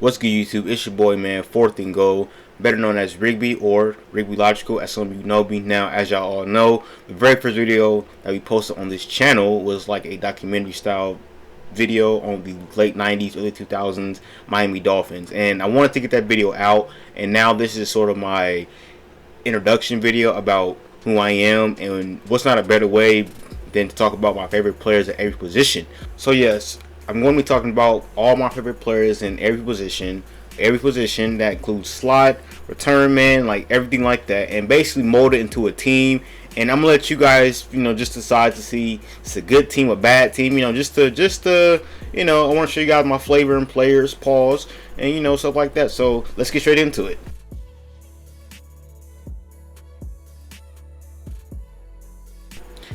What's good, YouTube? It's your boy, man, Fourth and Goal, better known as Rigby or Rigby Logical, as some of you know me. Now, as y'all all know, the very first video that we posted on this channel was like a documentary style video on the late 90s, early 2000s Miami Dolphins. And I wanted to get that video out, and now this is sort of my introduction video about who I am, and what's not a better way than to talk about my favorite players at every position. So yes, I'm going to be talking about all my favorite players in every position that includes slot, return man, like everything like that, and basically mold it into a team. And I'm gonna let you guys, just decide to see it's a good team, a bad team, just to, I want to show you guys my flavor and players, pause, and stuff like that. So let's get straight into it.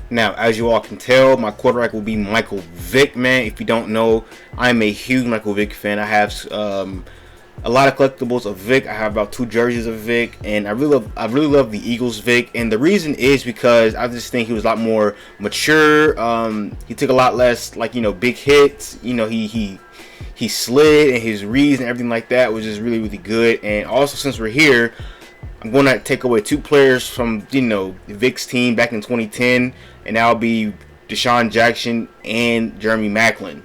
Now, as you all can tell, my quarterback will be Michael Vick, man. If you don't know, I'm a huge Michael Vick fan. I have a lot of collectibles of Vick. I have about 2 jerseys of Vick, and I really love the Eagles Vick. And the reason is because I just think he was a lot more mature. He took a lot less, big hits. He slid, and his reads and everything like that was just really good. And also, since we're here, I'm going to take away 2 players from Vick's team back in 2010, and that'll be DeSean Jackson and Jeremy Maclin.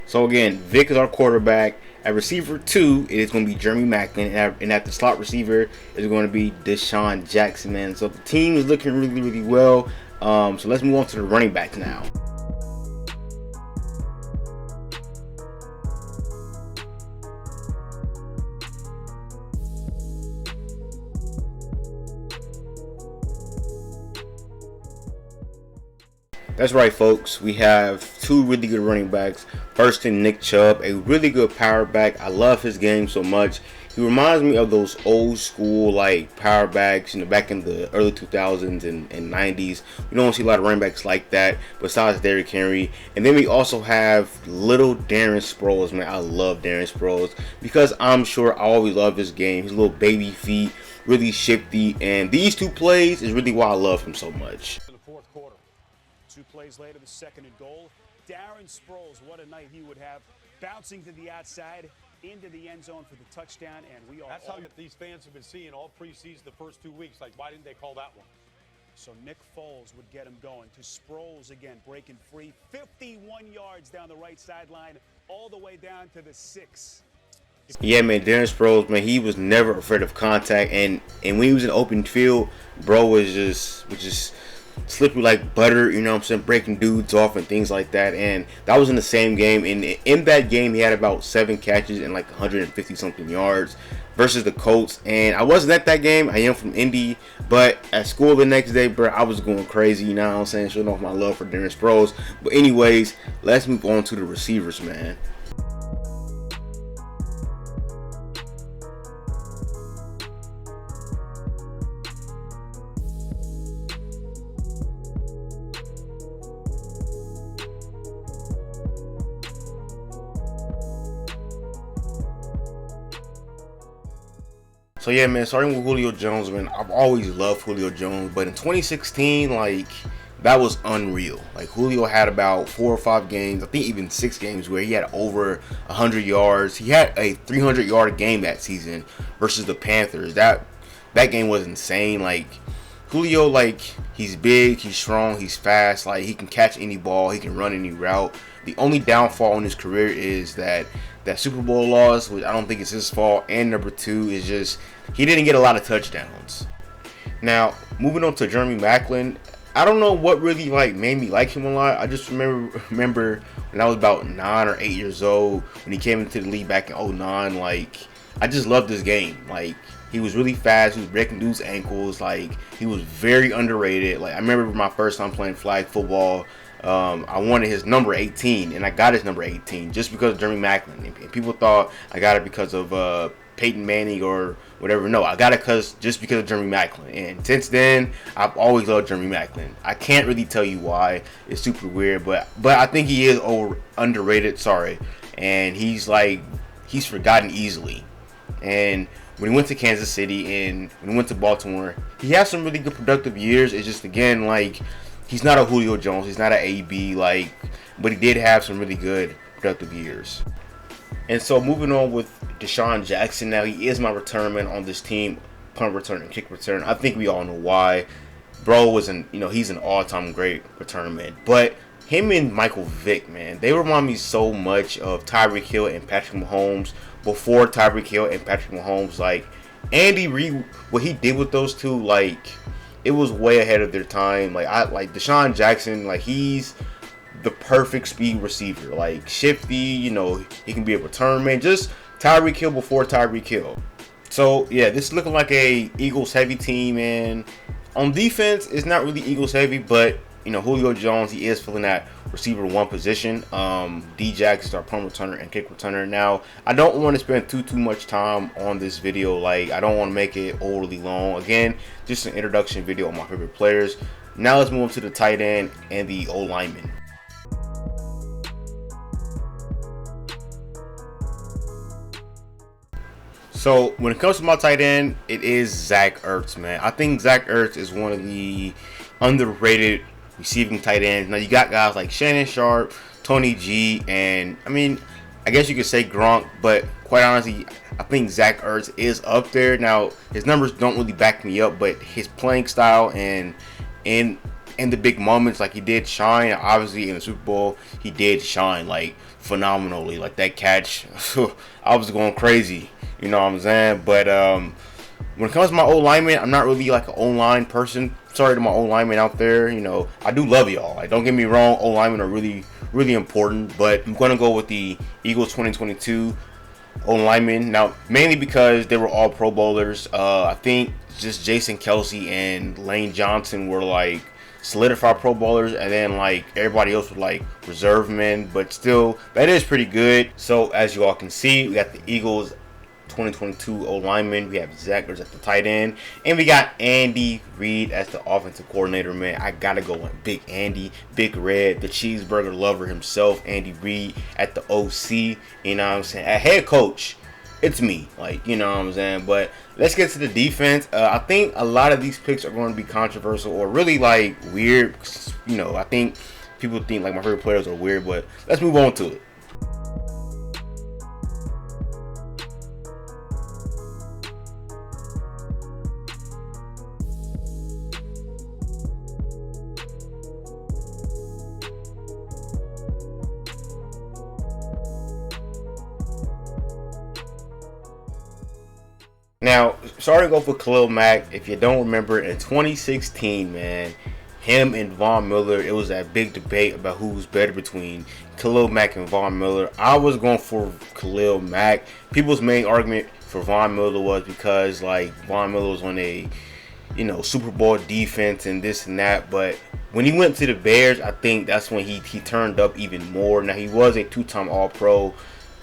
So again, Vick is our quarterback. At receiver 2, it is going to be Jeremy Maclin, and at the slot receiver is going to be DeSean Jackson, man. So the team is looking really well. So let's move on to the running backs now. That's right, folks. We have 2 really good running backs. First in Nick Chubb, a really good power back. I love his game so much. He reminds me of those old school power backs, back in the early 2000s and 90s. We don't see a lot of running backs like that besides Derrick Henry. And then we also have little Darren Sproles, man. I love Darren Sproles because I'm sure I always love his game. His little baby feet, really shifty, and these 2 plays is really why I love him so much. 2 plays later, the second and goal. Darren Sproles, what a night he would have. Bouncing to the outside, into the end zone for the touchdown, and we are. That's how these fans have been seeing all preseason the first 2 weeks. Like, why didn't they call that one? So Nick Foles would get him going. To Sproles again, breaking free. 51 yards down the right sideline, all the way down to the 6. Yeah, man, Darren Sproles, man, he was never afraid of contact, and when he was in open field, bro was just slippery like butter, breaking dudes off and things like that. And that was in the same game, and in that game he had about 7 catches and 150 something yards versus the Colts. And I wasn't at that game. I am from Indy, but at school the next day, bro, I was going crazy, you know what I'm saying, showing off my love for Darren Sproles. But anyways, let's move on to the receivers, man. So yeah, man, starting with Julio Jones, man, I've always loved Julio Jones, but in 2016, that was unreal. Julio had about 4 or 5 games, I think even 6 games, where he had over 100 yards. He had a 300-yard game that season versus the Panthers. That game was insane. Julio, he's big, he's strong, he's fast. He can catch any ball, he can run any route. The only downfall in his career is that Super Bowl loss, which I don't think is his fault, and number 2 is just he didn't get a lot of touchdowns. Now, moving on to Jeremy Maclin, I don't know what really made me like him a lot. I just remember when I was about 9 or 8 years old when he came into the league back in 2009. I just loved his game. He was really fast. He was breaking dudes' ankles. He was very underrated. I remember my first time playing flag football. I wanted his number 18, and I got his number 18 just because of Jeremy Maclin. And people thought I got it because of Peyton Manning or whatever. No, I got it just because of Jeremy Maclin. And since then, I've always loved Jeremy Maclin. I can't really tell you why. It's super weird, but I think he is underrated. Sorry, and he's forgotten easily. And when he went to Kansas City and when he went to Baltimore, he had some really good productive years. It's just, again, he's not a Julio Jones. He's not an AB, but he did have some really good productive years. And so moving on with Deshaun Jackson, now he is my return man on this team, punt return and kick return. I think we all know why. Bro was he's an all-time great return man. But him and Michael Vick, man, they remind me so much of Tyreek Hill and Patrick Mahomes before Tyreek Hill and Patrick Mahomes. Like Andy Reid, what he did with those two, like it was way ahead of their time. Like Deshaun Jackson, like he's the perfect speed receiver, like shifty, he can be a return man, just Tyreek Hill before Tyreek Hill. So yeah, this is looking like a Eagles heavy team, and on defense it's not really Eagles heavy, but Julio Jones, he is filling that receiver one position. D-Jax is our punt returner and kick returner. Now I don't want to spend too much time on this video, like I don't want to make it overly long. Again, just an introduction video on my favorite players. Now let's move on to the tight end and the O-lineman. So when it comes to my tight end, it is Zach Ertz, man. I think Zach Ertz is one of the underrated receiving tight ends. Now you got guys like Shannon Sharp, Tony G, and I guess you could say Gronk, but quite honestly, I think Zach Ertz is up there. Now his numbers don't really back me up, but his playing style and in the big moments, like he did shine. Obviously in the Super Bowl, he did shine like phenomenally. Like that catch, I was going crazy. You know what I'm saying? But when it comes to my O-lineman, I'm not really like an O-line person. Sorry to my O-lineman out there. I do love y'all. Like, don't get me wrong, O-linemen are really, really important. But I'm going to go with the Eagles 2022 O-lineman. Now, mainly because they were all Pro Bowlers. I think just Jason Kelce and Lane Johnson were like solidified Pro Bowlers, and then like everybody else was like reserve men. But still, that is pretty good. So as you all can see, we got the Eagles 2022 O-lineman. We have Zach Ertz at the tight end, and we got Andy Reid as the offensive coordinator, man. I gotta go with Big Andy, Big Red, the cheeseburger lover himself, Andy Reid at the OC. You know what I'm saying? At head coach, it's me. Like, you know what I'm saying? But let's get to the defense. I think a lot of these picks are going to be controversial or really like weird. I think people think like my favorite players are weird, but let's move on to it. Now, starting off with Khalil Mack, if you don't remember, in 2016, man, him and Von Miller, it was that big debate about who was better between Khalil Mack and Von Miller. I was going for Khalil Mack. People's main argument for Von Miller was because, like, Von Miller was on a, Super Bowl defense and this and that. But when he went to the Bears, I think that's when he turned up even more. Now, he was a two-time All-Pro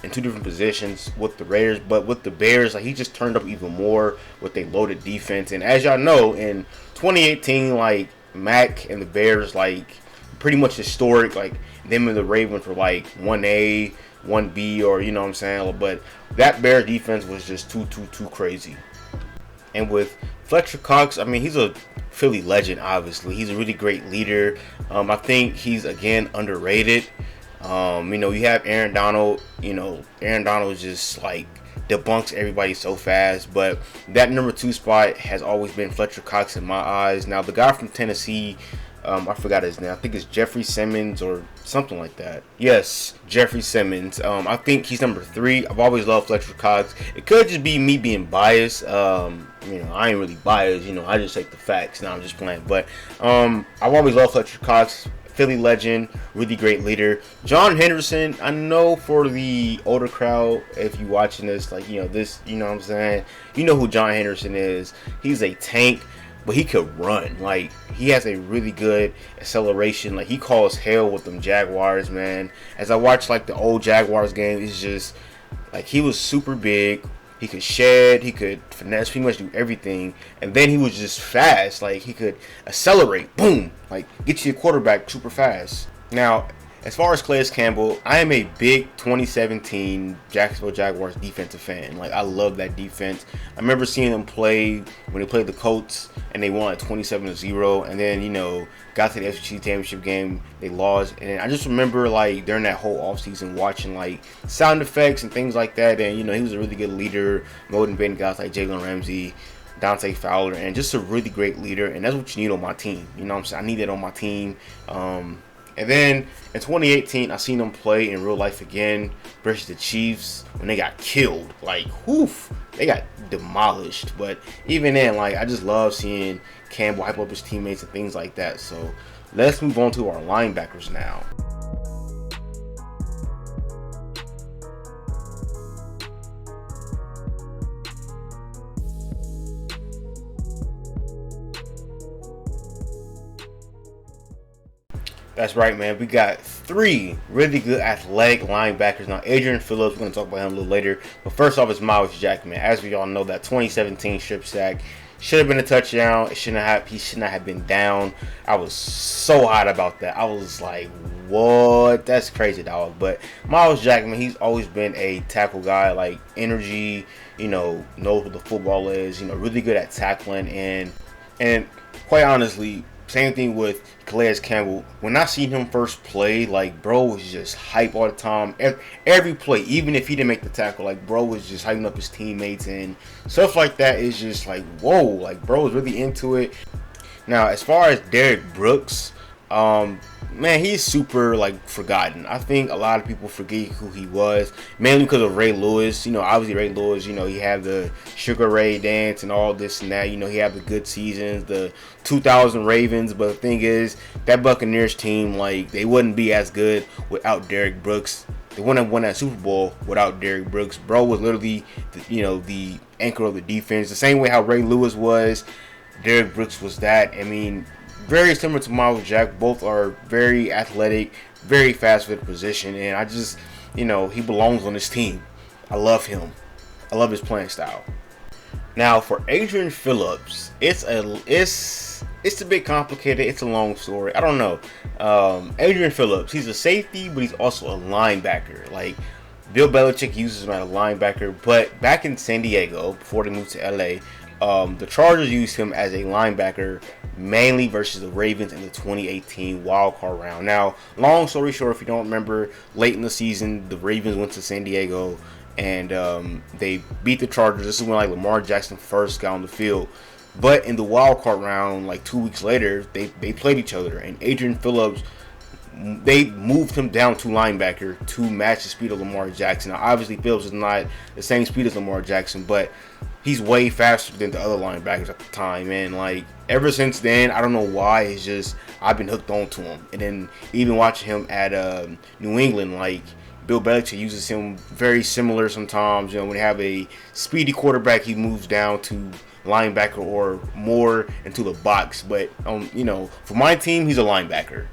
in two different positions with the Raiders, but with the Bears, like, he just turned up even more with a loaded defense. And as y'all know, in 2018, like, Mack and the Bears, like, pretty much historic. Like, them and the Ravens were like 1A, 1B, or you know what I'm saying. But that Bears defense was just too crazy. And with Fletcher Cox, he's a Philly legend. Obviously, he's a really great leader. I think he's again underrated. You have Aaron Donald. Aaron Donald just like debunks everybody so fast. But that number 2 spot has always been Fletcher Cox in my eyes. Now the guy from Tennessee, I forgot his name. I think it's Jeffrey Simmons or something like that. Yes, Jeffrey Simmons. I think he's number 3. I've always loved Fletcher Cox. It could just be me being biased. I ain't really biased. I just take the facts. Now I'm just playing. But I've always loved Fletcher Cox. Philly legend, really great leader. John Henderson, I know for the older crowd, if you watching this, like, this, you know what I'm saying? You know who John Henderson is. He's a tank, but he could run. Like, he has a really good acceleration. Like, he calls hell with them Jaguars, man. As I watch, like, the old Jaguars game, it's just, like, he was super big. He could shed, he could finesse, pretty much do everything. And then he was just fast. Like, he could accelerate, boom, like, get you a quarterback super fast. Now, as far as Calais Campbell, I am a big 2017 Jacksonville Jaguars defensive fan. Like, I love that defense. I remember seeing them play when they played the Colts and they won at 27-0, and then, you know, got to the SEC championship game, they lost. And I just remember, like, during that whole offseason watching, like, sound effects and things like that. And, you know, he was a really good leader, motivating guys like Jalen Ramsey, Dante Fowler, and just a really great leader. And that's what you need on my team. You know what I'm saying? I need that on my team. And then in 2018, I seen them play in real life again versus the Chiefs when they got killed. Like, whoof, they got demolished. But even then, like, I just love seeing Campbell hype up his teammates and things like that. So let's move on to our linebackers now. That's right, man. We got 3 really good athletic linebackers. Now, Adrian Phillips, we're going to talk about him a little later. But first off, it's Myles Jack, man. As we all know, that 2017 strip sack should have been a touchdown. He should not have been down. I was so hot about that. I was like, what? That's crazy, dog. But Myles Jack, man, he's always been a tackle guy. Like, energy, you know, knows what the football is. You know, really good at tackling. And quite honestly, same thing with Calais Campbell. When I seen him first play, like, bro was just hype all the time. Every play, even if he didn't make the tackle, like, bro was just hyping up his teammates and stuff like that. Is just like, whoa, like, bro was really into it. Now, as far as Derrick Brooks, man, he's super, like, forgotten. I think a lot of people forget who he was, mainly because of Ray Lewis. You know, obviously Ray Lewis, you know, he had the Sugar Ray dance and all this and that. You know, he had the good seasons, the 2000 Ravens. But the thing is, that Buccaneers team, like, they wouldn't be as good without Derrick Brooks. They wouldn't have won that Super Bowl without Derrick Brooks. Bro was literally, the anchor of the defense. The same way how Ray Lewis was, Derrick Brooks was that. I mean, very similar to Myles Jack. Both are very athletic, very fast for the position, and I just, he belongs on this team. I love him. I love his playing style. Now for Adrian Phillips, it's a bit complicated. It's a long story. I don't know. Adrian Phillips, he's a safety, but he's also a linebacker. Like, Bill Belichick uses him as a linebacker, but back in San Diego before they moved to LA, the Chargers used him as a linebacker mainly versus the Ravens in the 2018 wildcard round. Now, long story short, if you don't remember, late in the season, the Ravens went to San Diego and they beat the Chargers. This is when, like, Lamar Jackson first got on the field. But in the wildcard round, like 2 weeks later, they played each other, and Adrian Phillips, they moved him down to linebacker to match the speed of Lamar Jackson. Now, obviously, Phillips is not the same speed as Lamar Jackson, but he's way faster than the other linebackers at the time. And, like, ever since then, I don't know why, it's just I've been hooked on to him. And then even watching him at New England, like, Bill Belichick uses him very similar sometimes. You know, when they have a speedy quarterback, he moves down to linebacker or more into the box. But for my team, he's a linebacker.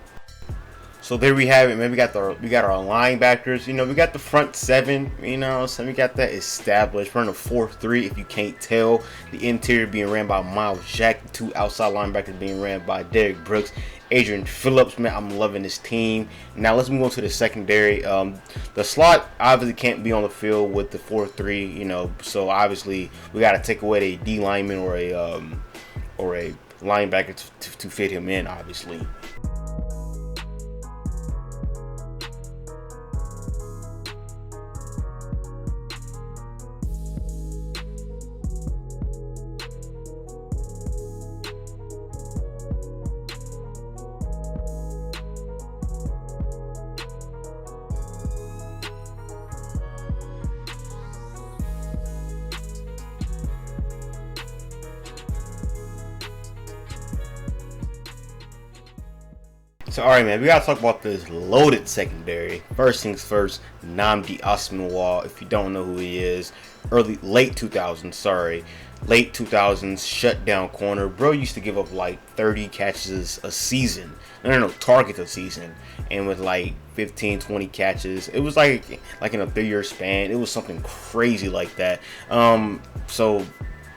So there we have it, man. We got our linebackers. We got the front 7. So we got that established. We're in a 4-3 if you can't tell. The interior being ran by Myles Jack. The 2 outside linebackers being ran by Derrick Brooks, Adrian Phillips. Man, I'm loving this team. Now let's move on to the secondary. The slot obviously can't be on the field with the 4-3. So obviously we got to take away a D lineman or a linebacker to fit him in, obviously. So, all right, man, we got to talk about this loaded secondary. First things first, Nnamdi Asomugha. If you don't know who he is, late 2000s shutdown corner. Bro used to give up like 30 catches a season. No, targets a season. And with like 15, 20 catches. It was like in a 3-year span. It was something crazy like that. So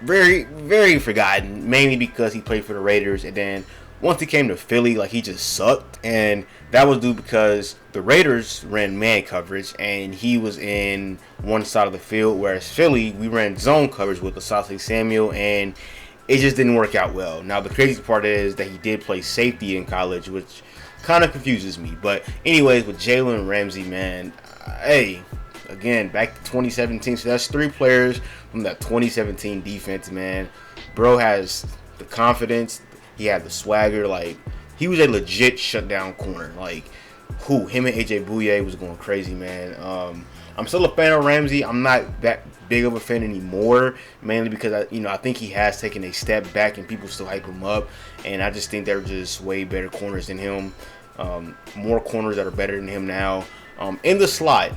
very, very forgotten, mainly because he played for the Raiders and then once he came to Philly, like, he just sucked. And that was due because the Raiders ran man coverage and he was in one side of the field, whereas Philly, we ran zone coverage with Asante Samuel, and it just didn't work out well. Now, the crazy part is that he did play safety in college, which kind of confuses me. But anyways, with Jalen Ramsey, man, hey, again, back to 2017. So that's 3 players from that 2017 defense, man. Bro has the confidence. He had the swagger. Like, he was a legit shutdown corner. Like, him and AJ Bouye was going crazy, man. I'm still a fan of Ramsey. I'm not that big of a fan anymore, mainly because I think he has taken a step back and people still hype him up. And I just think they're just way better corners than him. More corners that are better than him now. In the slot,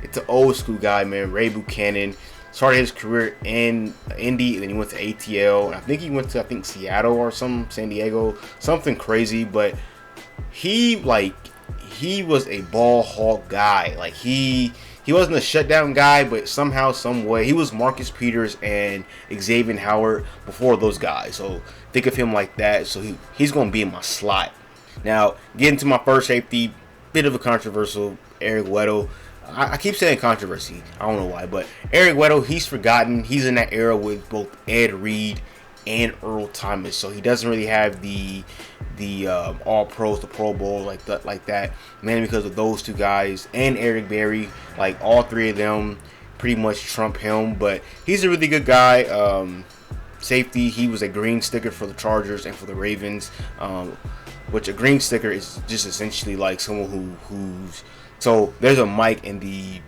it's an old school guy, man. Ray Buchanan started his career in Indy, and then he went to ATL. And I think he went to Seattle or San Diego, something crazy. But he was a ball hawk guy. Like, he wasn't a shutdown guy, but somehow, some way, he was Marcus Peters and Xavier Howard before those guys. So think of him like that. So he's going to be in my slot. Now, getting to my first safety, bit of a controversial, Eric Weddle. I keep saying controversy. I don't know why, but Eric Weddle, he's forgotten. He's in that era with both Ed Reed and Earl Thomas, so he doesn't really have the All Pros, the Pro Bowl like that. Mainly because of those 2 guys and Eric Berry. Like, all 3 of them pretty much trump him, but he's a really good guy. Safety, he was a green sticker for the Chargers and for the Ravens. Which a green sticker is just essentially like someone who's so there's a mic, and the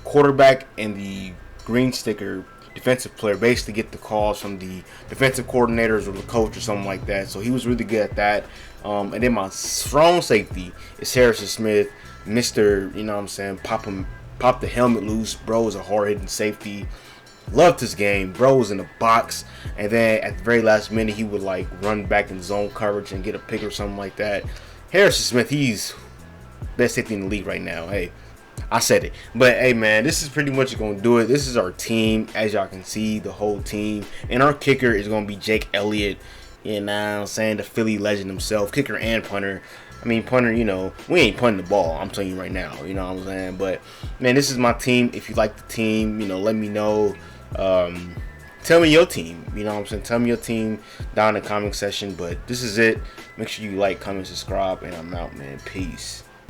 quarterback and the green sticker defensive player basically get the calls from the defensive coordinators or the coach or something like that. So he was really good at that. And then my strong safety is Harrison Smith, Mr. You know what I'm saying, pop the helmet loose. Bro is a hard-hitting safety. Loved his game. Bro was in the box, and then at the very last minute he would like run back in zone coverage and get a pick or something like that. Harrison Smith, he's best safety in the league right now. Hey, I said it. But hey, man, this is pretty much going to do it. This is our team, as y'all can see, the whole team. And our kicker is going to be Jake Elliott. You know what I'm saying? The Philly legend himself, kicker and punter. I mean, punter, you know, we ain't punting the ball. I'm telling you right now. You know what I'm saying? But, man, this is my team. If you like the team, you know, let me know. Tell me your team. You know what I'm saying? Tell me your team down in the comment section. But this is it. Make sure you like, comment, subscribe, and I'm out, man. Peace.